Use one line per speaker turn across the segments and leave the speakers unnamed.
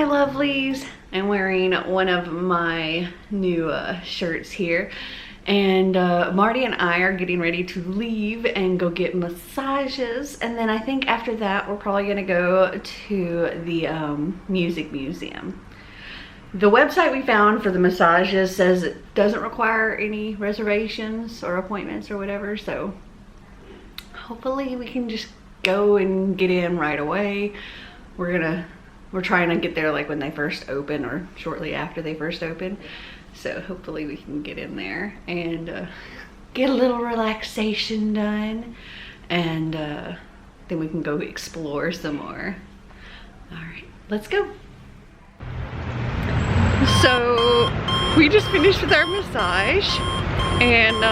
my lovelies. I'm wearing one of my new shirts here, and Marty and I are getting ready to leave and go get massages, and then I think after that we're probably gonna go to the music museum. The website we found for the massages says it doesn't require any reservations or appointments or whatever, so hopefully we can just go and get in right away. We're trying to get there like when they first open or shortly after they first open. So hopefully we can get in there and get a little relaxation done, and then we can go explore some more. All right, let's go. So we just finished with our massage, and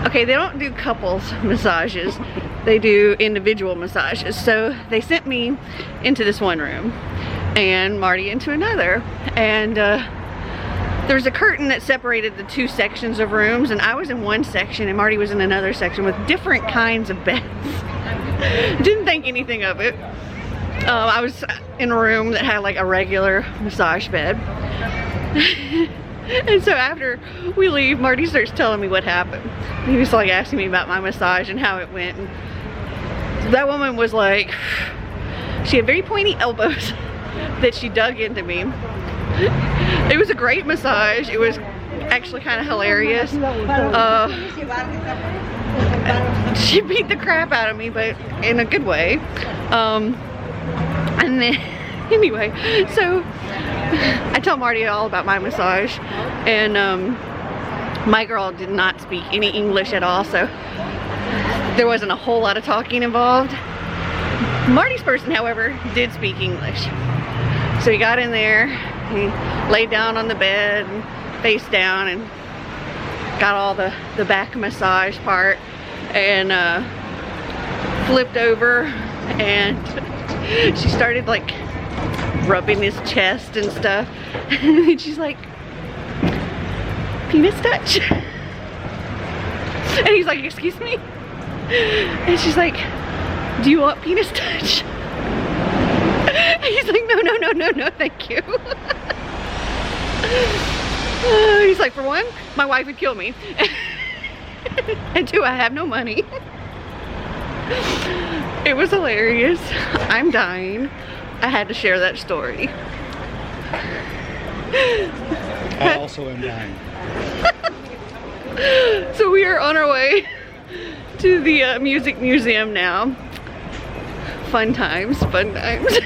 okay, they don't do couples massages, they do individual massages. So they sent me into this one room and Marty into another, and there's a curtain that separated the two sections of rooms, and I was in one section and Marty was in another section with different kinds of beds. Didn't think anything of it. I was in a room that had like a regular massage bed. And so after we leave, Marty starts telling me what happened. He was like asking me about my massage and how it went. And that woman was like, she had very pointy elbows that she dug into me. It was a great massage. It was actually kind of hilarious. She beat the crap out of me, but in a good way. And then anyway, so I tell Marty all about my massage, and my girl did not speak any English at all, so there wasn't a whole lot of talking involved. Marty's person, however, did speak English. So he got in there, he laid down on the bed and face down and got all the back massage part, and flipped over, and she started like rubbing his chest and stuff. And she's like, penis touch? And he's like, excuse me? And she's like, do you want penis touch? And he's like, no, thank you. He's like, for one, my wife would kill me. And two, I have no money. It was hilarious. I'm dying. I had to share that story.
I also am dying.
So we are on our way to the music museum now. Fun times, fun times.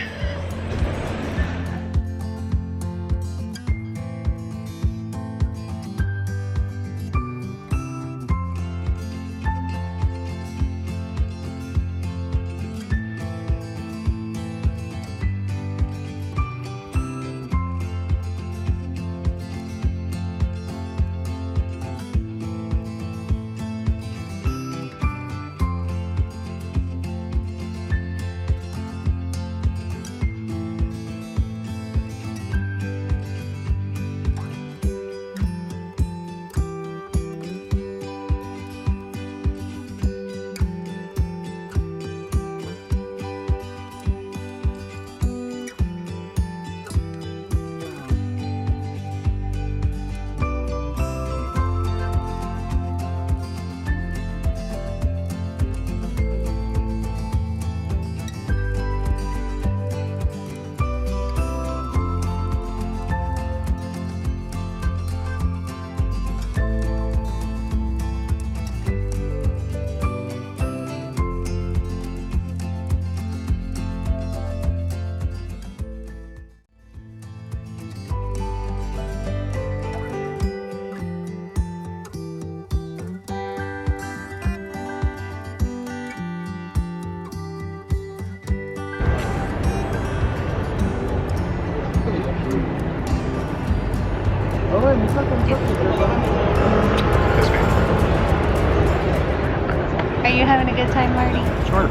Are you having a good time, Marty?
Sure.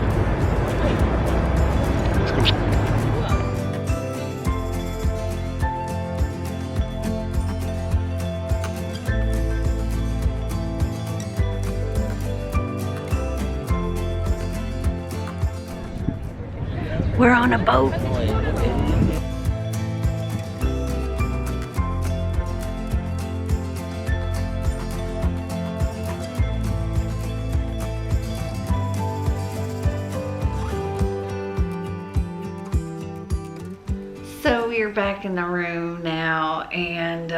Let's go.
We're on a boat. we're back in the room now, and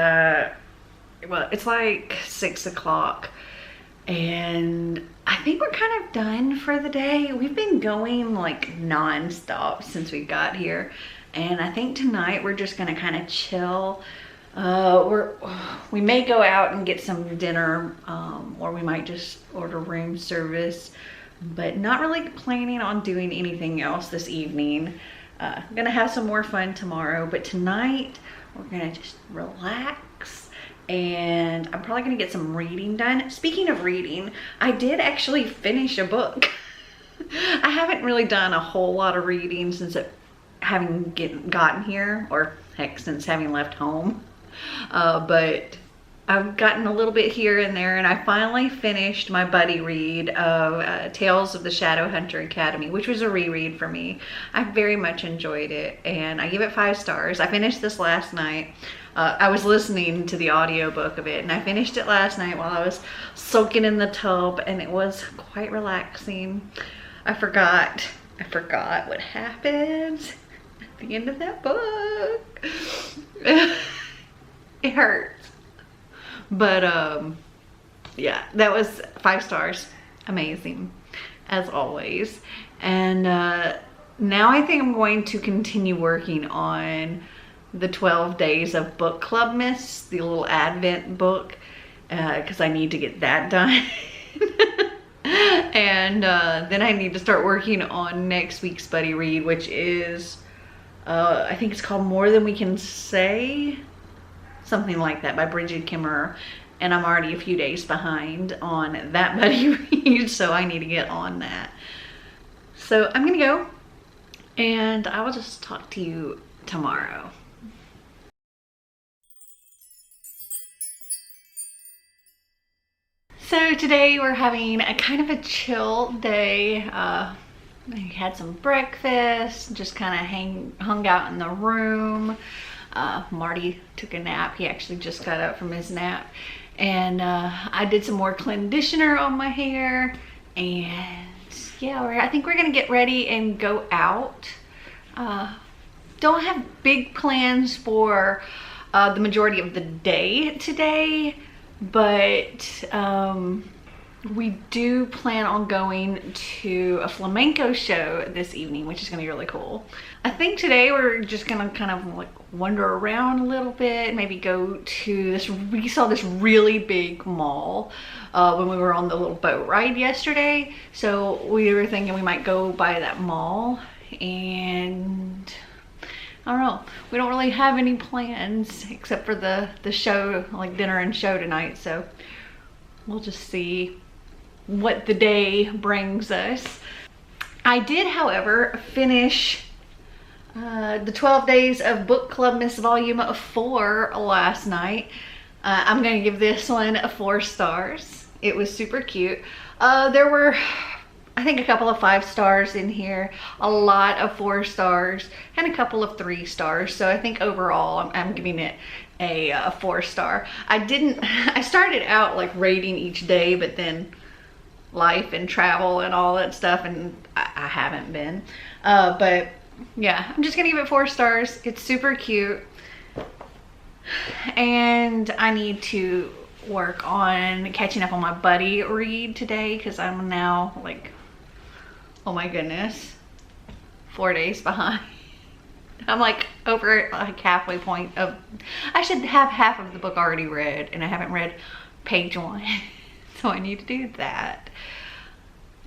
well, it's like 6 o'clock, and I think we're kind of done for the day. We've been going like non-stop since we got here, and I think tonight we're just gonna kind of chill. We may go out and get some dinner, or we might just order room service, but not really planning on doing anything else this evening. I'm gonna have some more fun tomorrow, but tonight we're gonna just relax, and I'm probably gonna get some reading done. Speaking of reading, I did actually finish a book. I haven't really done a whole lot of reading since having gotten here, or heck, since having left home. But I've gotten a little bit here and there, and I finally finished my buddy read of Tales of the Shadowhunter Academy, which was a reread for me. I very much enjoyed it, and I give it 5 stars. I finished this last night. I was listening to the audiobook of it, and I finished it last night while I was soaking in the tub, and it was quite relaxing. I forgot what happens at the end of that book. It hurts, but yeah, that was 5 stars. Amazing as always. And now I think I'm going to continue working on the 12 Days of Book Clubmas, the little Advent book, because I need to get that done. And then I need to start working on next week's buddy read, which is I think it's called More Than We Can Say, something like that, by Bridget Kimmerer, and I'm already a few days behind on that buddy read, so I need to get on that. So I'm gonna go, and I will just talk to you tomorrow. So today we're having a kind of a chill day. We had some breakfast, just kind of hung out in the room. Marty took a nap. He actually just got up from his nap, and I did some more conditioner on my hair, and yeah, I think we're gonna get ready and go out. Don't have big plans for the majority of the day today, but we do plan on going to a flamenco show this evening, which is gonna be really cool. I think today we're just gonna kind of like wander around a little bit, maybe go to this, we saw this really big mall when we were on the little boat ride yesterday. So we were thinking we might go by that mall, and I don't know, we don't really have any plans except for the show, like dinner and show tonight. So we'll just see what the day brings us. I did, however, finish the 12 Days of Book Clubmas Volume 4 last night. I'm gonna give this one 4 stars. It was super cute. There were, I think, a couple of 5 stars in here, a lot of 4 stars, and a couple of 3 stars. So I think overall I'm giving it a 4 star. I started out like rating each day, but then life and travel and all that stuff, and I haven't been. But yeah, I'm just gonna give it 4 stars. It's super cute, and I need to work on catching up on my buddy read today, because I'm now like, oh my goodness, 4 days behind. I'm like over like halfway point of, I should have half of the book already read, and I haven't read page 1. So I need to do that.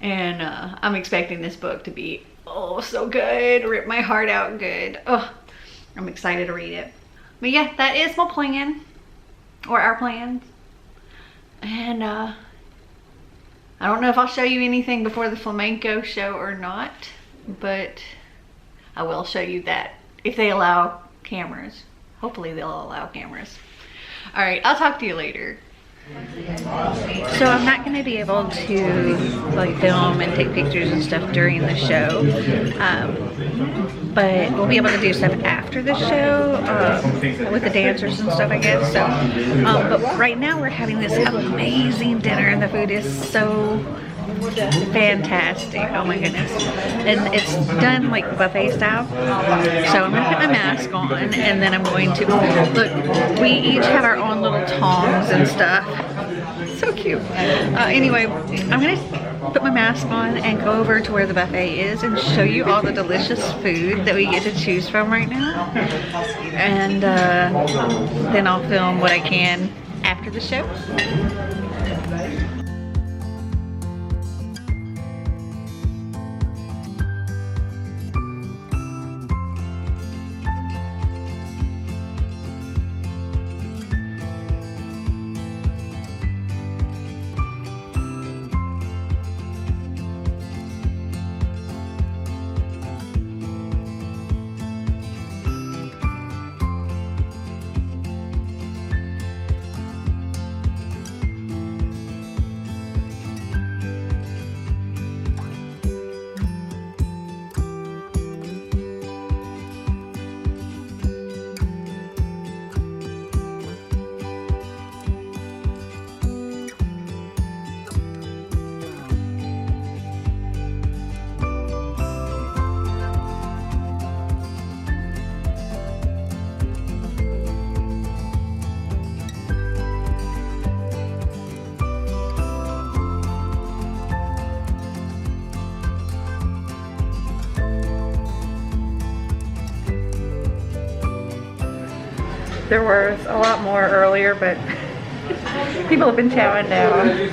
And I'm expecting this book to be, oh, so good, rip my heart out good. Oh, I'm excited to read it. But yeah, that is my plan, or our plans. And I don't know if I'll show you anything before the flamenco show or not, but I will show you that if they allow cameras. Hopefully they'll allow cameras. All right, I'll talk to you later. So I'm not going to be able to like film and take pictures and stuff during the show, but we'll be able to do stuff after the show with the dancers and stuff, I guess. So, but right now we're having this amazing dinner, and the food is so fantastic. Oh my goodness. And it's done like buffet style. So I'm gonna put my mask on and then I'm going to, look, we each have our own little tongs and stuff. So cute. Anyway, I'm gonna put my mask on and go over to where the buffet is and show you all the delicious food that we get to choose from right now. And then I'll film what I can after the show. There was a lot more earlier, but people have been chowing down.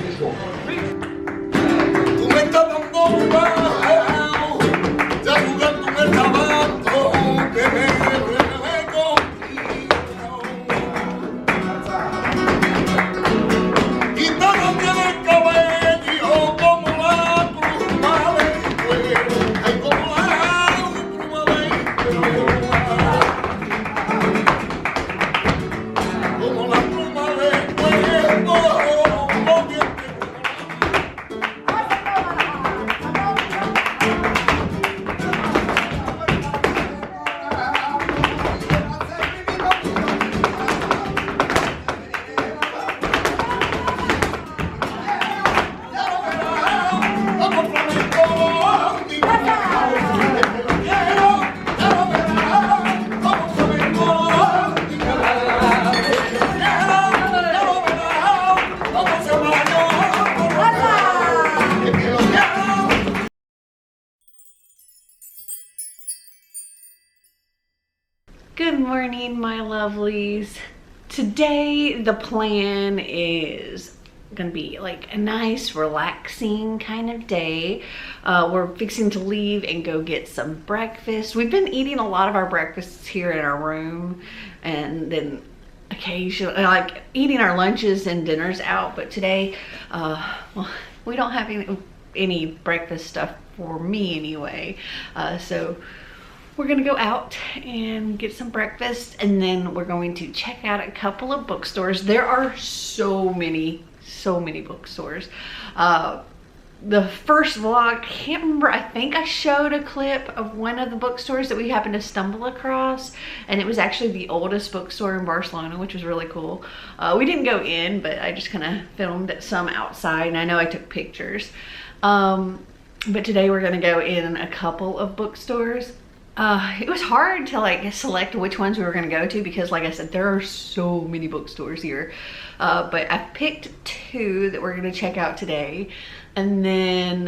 Good morning, my lovelies. Today the plan is gonna be like a nice relaxing kind of day. We're fixing to leave and go get some breakfast. We've been eating a lot of our breakfasts here in our room and then occasionally like eating our lunches and dinners out, but today well, we don't have any breakfast stuff for me anyway, so we're gonna go out and get some breakfast and then we're going to check out a couple of bookstores. There are so many bookstores. The first vlog, I can't remember, I think I showed a clip of one of the bookstores that we happened to stumble across, and it was actually the oldest bookstore in Barcelona, which was really cool. We didn't go in, but I just kind of filmed some outside, and I know I took pictures. But today we're gonna go in a couple of bookstores. It was hard to like select which ones we were going to go to because like I said, there are so many bookstores here, but I've picked two that we're going to check out today, and then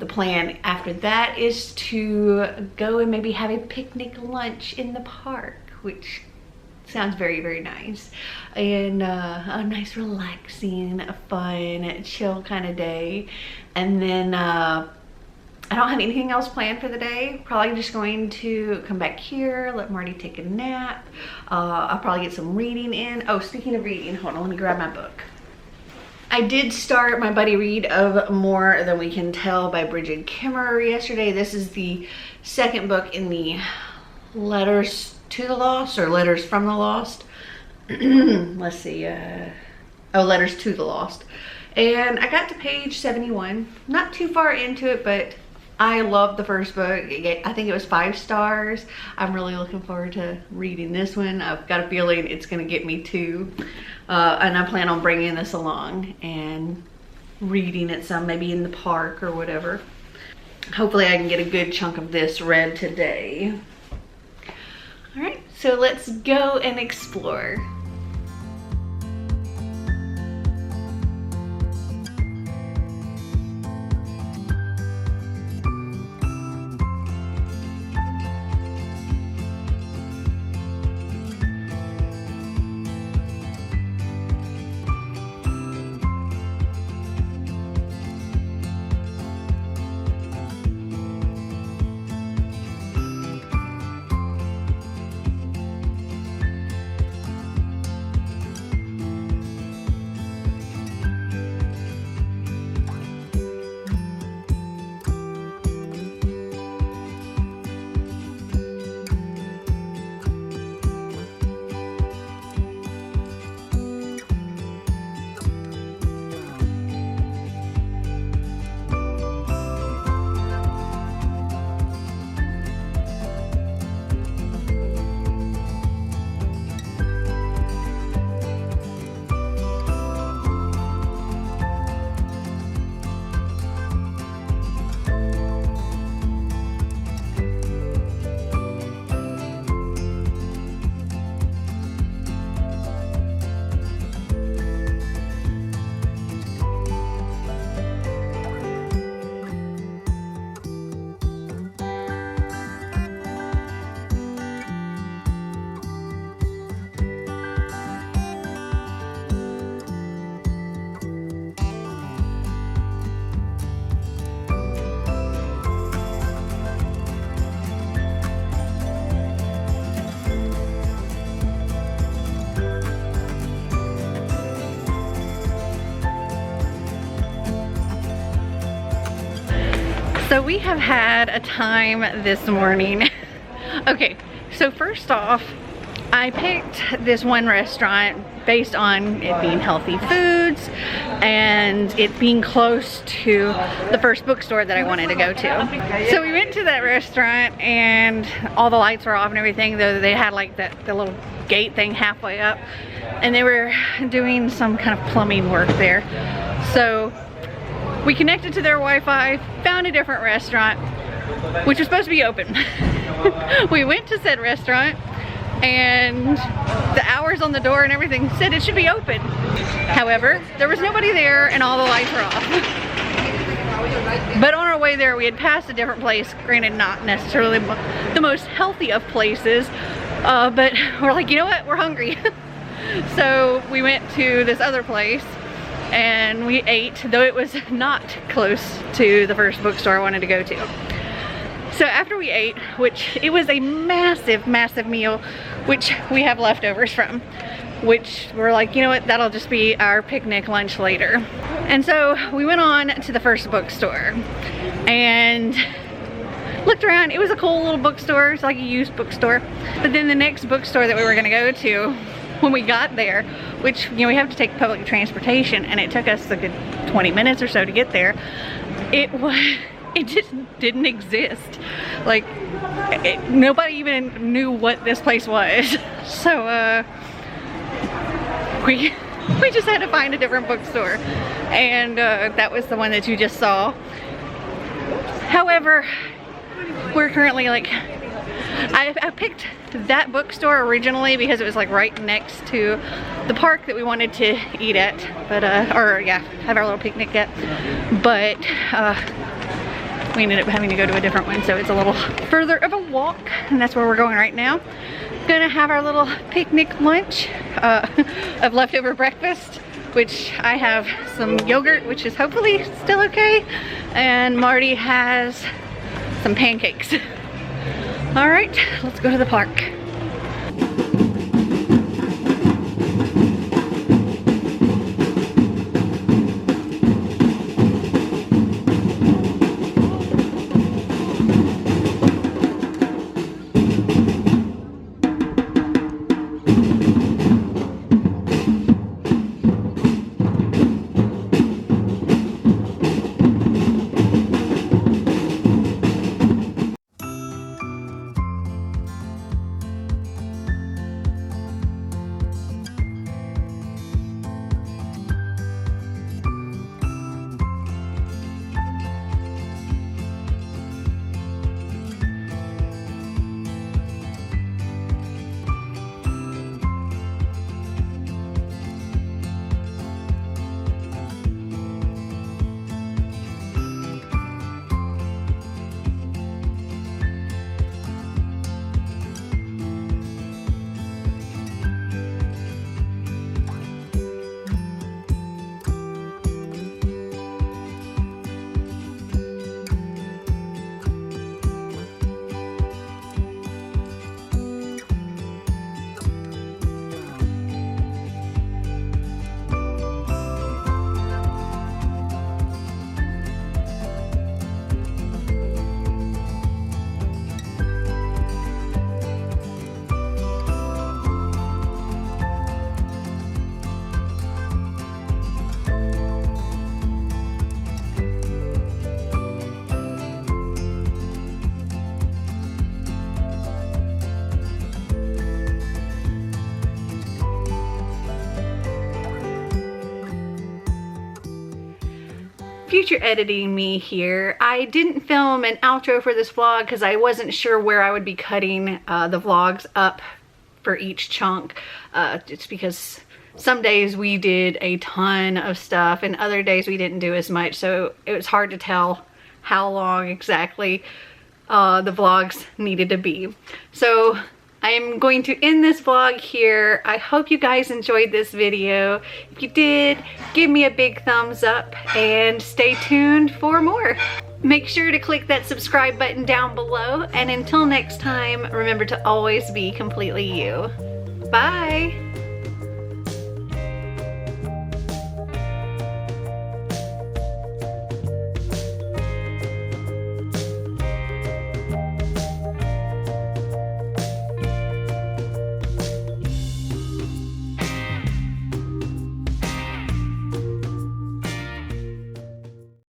the plan after that is to go and maybe have a picnic lunch in the park, which sounds very nice, and a nice relaxing fun chill kind of day. And then I don't have anything else planned for the day. Probably just going to come back here, let Marty take a nap. I'll probably get some reading in. Oh, speaking of reading, hold on, let me grab my book. I did start my buddy read of More Than We Can Tell by Bridget Kimmerer yesterday. This is the second book in the Letters to the Lost or Letters from the Lost. Let's see, Letters to the Lost. And I got to page 71. Not too far into it, but I loved the first book. I think it was 5 stars. I'm really looking forward to reading this one. I've got a feeling it's gonna get me too. And I plan on bringing this along and reading at some, maybe in the park or whatever. Hopefully I can get a good chunk of this read today. All right, so let's go and explore. So we have had a time this morning. Okay, so first off, I picked this one restaurant based on it being healthy foods and it being close to the first bookstore that I wanted to go to. So we went to that restaurant and all the lights were off and everything, though they had like the little gate thing halfway up, and they were doing some kind of plumbing work there. So we connected to their Wi-Fi, found a different restaurant, which was supposed to be open. We went to said restaurant, and the hours on the door and everything said it should be open. However, there was nobody there and all the lights were off. But on our way there, we had passed a different place, granted not necessarily the most healthy of places, but we're like, you know what, we're hungry. So we went to this other place and we ate, though it was not close to the first bookstore I wanted to go to. So after we ate, which it was a massive, massive meal, which we have leftovers from, which we're like, you know what, that'll just be our picnic lunch later. And so we went on to the first bookstore and looked around. It was a cool little bookstore. It's like a used bookstore. But then the next bookstore that we were gonna go to, when we got there, which, you know, we have to take public transportation, and it took us a good 20 minutes or so to get there, it just didn't exist. Like, nobody even knew what this place was. So we just had to find a different bookstore, and that was the one that you just saw. However, we're currently like, I picked that bookstore originally because it was like right next to the park that we wanted to eat at, but have our little picnic at, but we ended up having to go to a different one, so it's a little further of a walk, and that's where we're going right now. Gonna have our little picnic lunch of leftover breakfast, which I have some yogurt, which is hopefully still okay, and Marty has some pancakes. All right, let's go to the park. future editing me here. I didn't film an outro for this vlog because I wasn't sure where I would be cutting the vlogs up for each chunk. Just because some days we did a ton of stuff and other days we didn't do as much, so it was hard to tell how long exactly the vlogs needed to be. So I'm going to end this vlog here. I hope you guys enjoyed this video. If you did, give me a big thumbs up and stay tuned for more. Make sure to click that subscribe button down below, and until next time, remember to always be completely you. Bye!